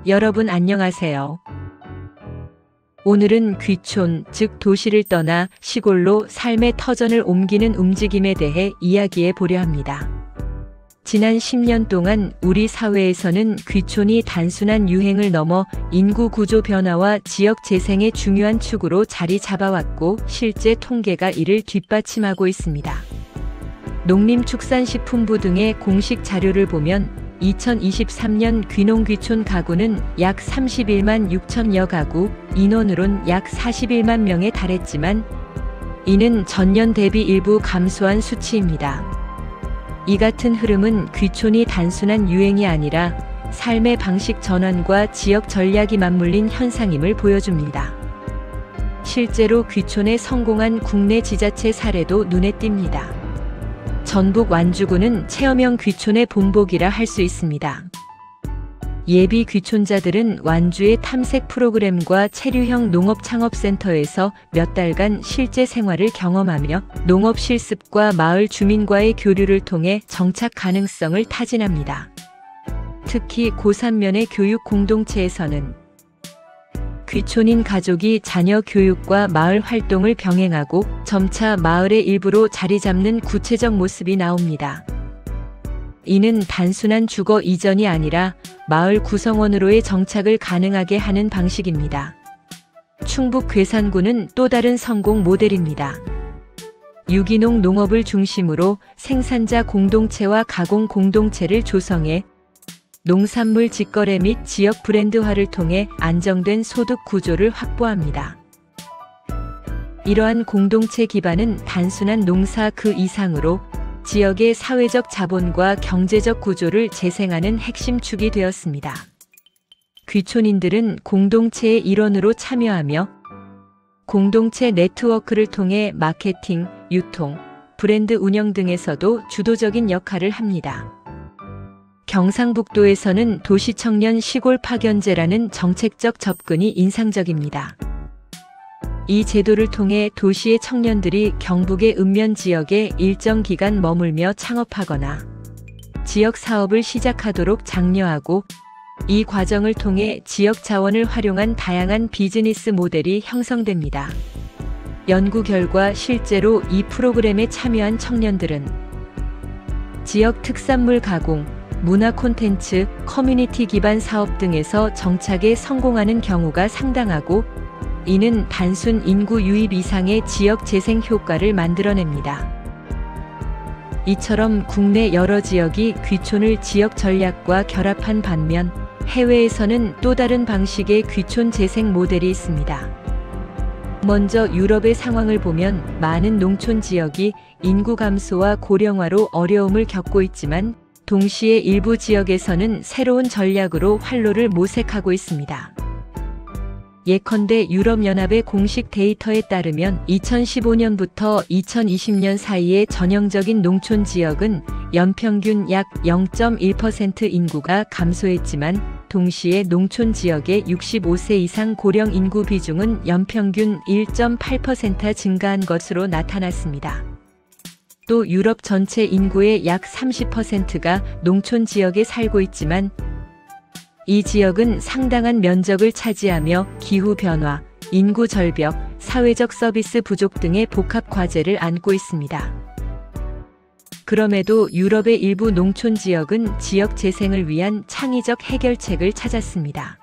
여러분 안녕하세요. 오늘은 귀촌, 즉 도시를 떠나 시골로 삶의 터전을 옮기는 움직임에 대해 이야기해 보려 합니다. 지난 10년 동안 우리 사회에서는 귀촌이 단순한 유행을 넘어 인구 구조 변화와 지역 재생의 중요한 축으로 자리 잡아왔고, 실제 통계가 이를 뒷받침하고 있습니다. 농림축산식품부 등의 공식 자료를 보면 2023년 귀농귀촌 가구는 약 31만 6천여 가구, 인원으론 약 41만 명에 달했지만 이는 전년 대비 일부 감소한 수치입니다. 이 같은 흐름은 귀촌이 단순한 유행이 아니라 삶의 방식 전환과 지역 전략이 맞물린 현상임을 보여줍니다. 실제로 귀촌에 성공한 국내 지자체 사례도 눈에 띕니다. 전북 완주군은 체험형 귀촌의 본보기라 할 수 있습니다. 예비 귀촌자들은 완주의 탐색 프로그램과 체류형 농업창업센터에서 몇 달간 실제 생활을 경험하며 농업 실습과 마을 주민과의 교류를 통해 정착 가능성을 타진합니다. 특히 고산면의 교육 공동체에서는 귀촌인 가족이 자녀 교육과 마을 활동을 병행하고 점차 마을의 일부로 자리 잡는 구체적 모습이 나옵니다. 이는 단순한 주거 이전이 아니라 마을 구성원으로의 정착을 가능하게 하는 방식입니다. 충북 괴산군은 또 다른 성공 모델입니다. 유기농 농업을 중심으로 생산자 공동체와 가공 공동체를 조성해 농산물 직거래 및 지역 브랜드화를 통해 안정된 소득 구조를 확보합니다. 이러한 공동체 기반은 단순한 농사 그 이상으로 지역의 사회적 자본과 경제적 구조를 재생하는 핵심 축이 되었습니다. 귀촌인들은 공동체의 일원으로 참여하며 공동체 네트워크를 통해 마케팅, 유통, 브랜드 운영 등에서도 주도적인 역할을 합니다. 경상북도에서는 도시청년 시골 파견제라는 정책적 접근이 인상적입니다. 이 제도를 통해 도시의 청년들이 경북의 읍면 지역에 일정 기간 머물며 창업하거나 지역 사업을 시작하도록 장려하고, 이 과정을 통해 지역 자원을 활용한 다양한 비즈니스 모델이 형성됩니다. 연구 결과 실제로 이 프로그램에 참여한 청년들은 지역 특산물 가공, 문화 콘텐츠, 커뮤니티 기반 사업 등에서 정착에 성공하는 경우가 상당하고, 이는 단순 인구 유입 이상의 지역 재생 효과를 만들어냅니다. 이처럼 국내 여러 지역이 귀촌을 지역 전략과 결합한 반면, 해외에서는 또 다른 방식의 귀촌 재생 모델이 있습니다. 먼저 유럽의 상황을 보면 많은 농촌 지역이 인구 감소와 고령화로 어려움을 겪고 있지만, 동시에 일부 지역에서는 새로운 전략으로 활로를 모색하고 있습니다. 예컨대 유럽연합의 공식 데이터에 따르면 2015년부터 2020년 사이의 전형적인 농촌 지역은 연평균 약 0.1% 인구가 감소했지만, 동시에 농촌 지역의 65세 이상 고령 인구 비중은 연평균 1.8% 증가한 것으로 나타났습니다. 또 유럽 전체 인구의 약 30%가 농촌 지역에 살고 있지만, 이 지역은 상당한 면적을 차지하며 기후변화, 인구 절벽, 사회적 서비스 부족 등의 복합 과제를 안고 있습니다. 그럼에도 유럽의 일부 농촌 지역은 지역 재생을 위한 창의적 해결책을 찾았습니다.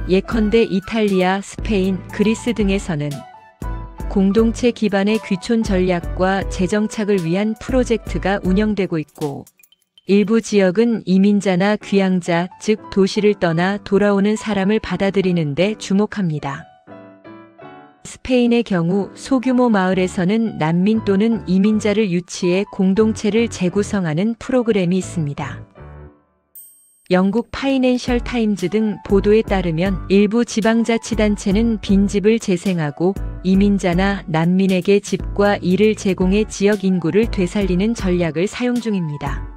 예컨대 이탈리아, 스페인, 그리스 등에서는 공동체 기반의 귀촌 전략과 재정착을 위한 프로젝트가 운영되고 있고, 일부 지역은 이민자나 귀향자, 즉 도시를 떠나 돌아오는 사람을 받아들이는 데 주목합니다. 스페인의 경우 소규모 마을에서는 난민 또는 이민자를 유치해 공동체를 재구성하는 프로그램이 있습니다. 영국 파이낸셜 타임즈 등 보도에 따르면 일부 지방자치단체는 빈집을 재생하고 이민자나 난민에게 집과 일을 제공해 지역 인구를 되살리는 전략을 사용 중입니다.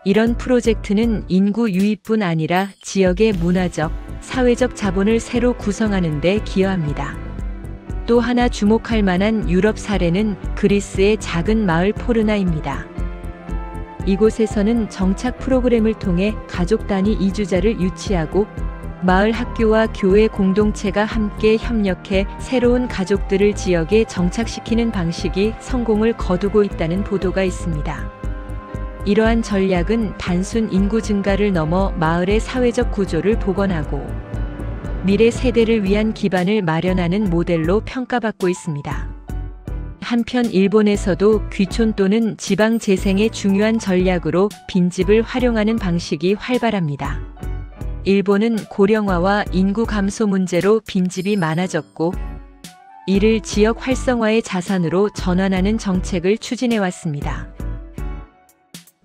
이런 프로젝트는 인구 유입뿐 아니라 지역의 문화적, 사회적 자본을 새로 구성하는 데 기여합니다. 또 하나 주목할 만한 유럽 사례는 그리스의 작은 마을 포르나입니다. 이곳에서는 정착 프로그램을 통해 가족 단위 이주자를 유치하고 마을 학교와 교회 공동체가 함께 협력해 새로운 가족들을 지역에 정착시키는 방식이 성공을 거두고 있다는 보도가 있습니다. 이러한 전략은 단순 인구 증가를 넘어 마을의 사회적 구조를 복원하고 미래 세대를 위한 기반을 마련하는 모델로 평가받고 있습니다. 한편 일본에서도 귀촌 또는 지방 재생의 중요한 전략으로 빈집을 활용하는 방식이 활발합니다. 일본은 고령화와 인구 감소 문제로 빈집이 많아졌고 이를 지역 활성화의 자산으로 전환하는 정책을 추진해왔습니다.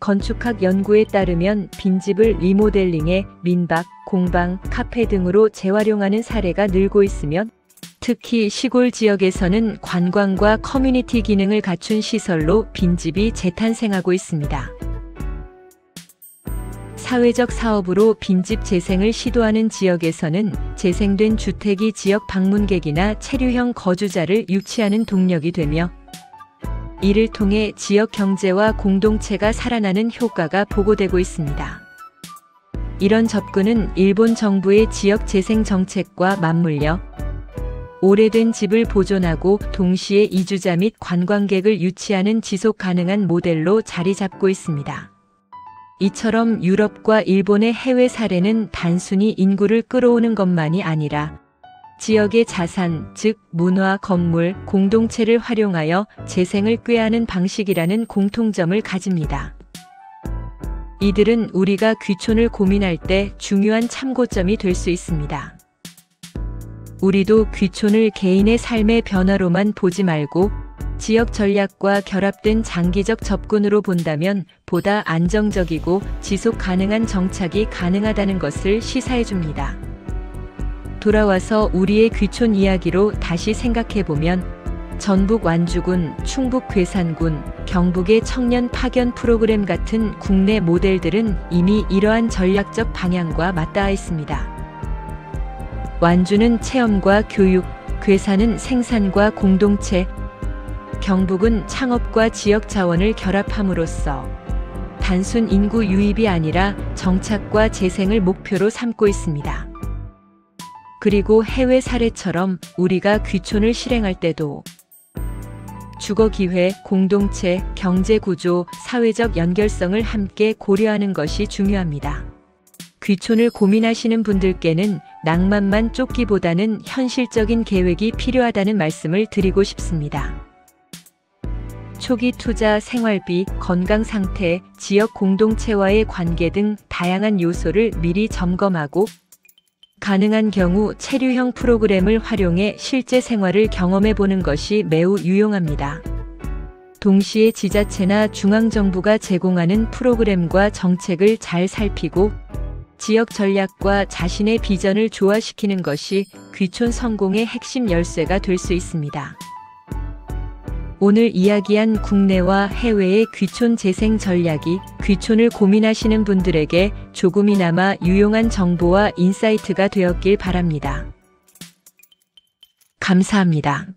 건축학 연구에 따르면 빈집을 리모델링해 민박, 공방, 카페 등으로 재활용하는 사례가 늘고 있으며 특히 시골 지역에서는 관광과 커뮤니티 기능을 갖춘 시설로 빈집이 재탄생하고 있습니다. 사회적 사업으로 빈집 재생을 시도하는 지역에서는 재생된 주택이 지역 방문객이나 체류형 거주자를 유치하는 동력이 되며 이를 통해 지역 경제와 공동체가 살아나는 효과가 보고되고 있습니다. 이런 접근은 일본 정부의 지역 재생 정책과 맞물려 오래된 집을 보존하고 동시에 이주자 및 관광객을 유치하는 지속 가능한 모델로 자리 잡고 있습니다. 이처럼 유럽과 일본의 해외 사례는 단순히 인구를 끌어오는 것만이 아니라 지역의 자산, 즉 문화, 건물, 공동체를 활용하여 재생을 꾀하는 방식이라는 공통점을 가집니다. 이들은 우리가 귀촌을 고민할 때 중요한 참고점이 될 수 있습니다. 우리도 귀촌을 개인의 삶의 변화로만 보지 말고 지역 전략과 결합된 장기적 접근으로 본다면 보다 안정적이고 지속 가능한 정착이 가능하다는 것을 시사해 줍니다. 돌아와서 우리의 귀촌 이야기로 다시 생각해보면 전북 완주군, 충북 괴산군, 경북의 청년 파견 프로그램 같은 국내 모델들은 이미 이러한 전략적 방향과 맞닿아 있습니다. 완주는 체험과 교육, 괴산은 생산과 공동체, 경북은 창업과 지역 자원을 결합함으로써 단순 인구 유입이 아니라 정착과 재생을 목표로 삼고 있습니다. 그리고 해외 사례처럼 우리가 귀촌을 실행할 때도 주거 기회, 공동체, 경제 구조, 사회적 연결성을 함께 고려하는 것이 중요합니다. 귀촌을 고민하시는 분들께는 낭만만 쫓기보다는 현실적인 계획이 필요하다는 말씀을 드리고 싶습니다. 초기 투자, 생활비, 건강 상태, 지역 공동체와의 관계 등 다양한 요소를 미리 점검하고 가능한 경우 체류형 프로그램을 활용해 실제 생활을 경험해 보는 것이 매우 유용합니다. 동시에 지자체나 중앙정부가 제공하는 프로그램과 정책을 잘 살피고 지역 전략과 자신의 비전을 조화시키는 것이 귀촌 성공의 핵심 열쇠가 될 수 있습니다. 오늘 이야기한 국내와 해외의 귀촌 재생 전략이 귀촌을 고민하시는 분들에게 조금이나마 유용한 정보와 인사이트가 되었길 바랍니다. 감사합니다.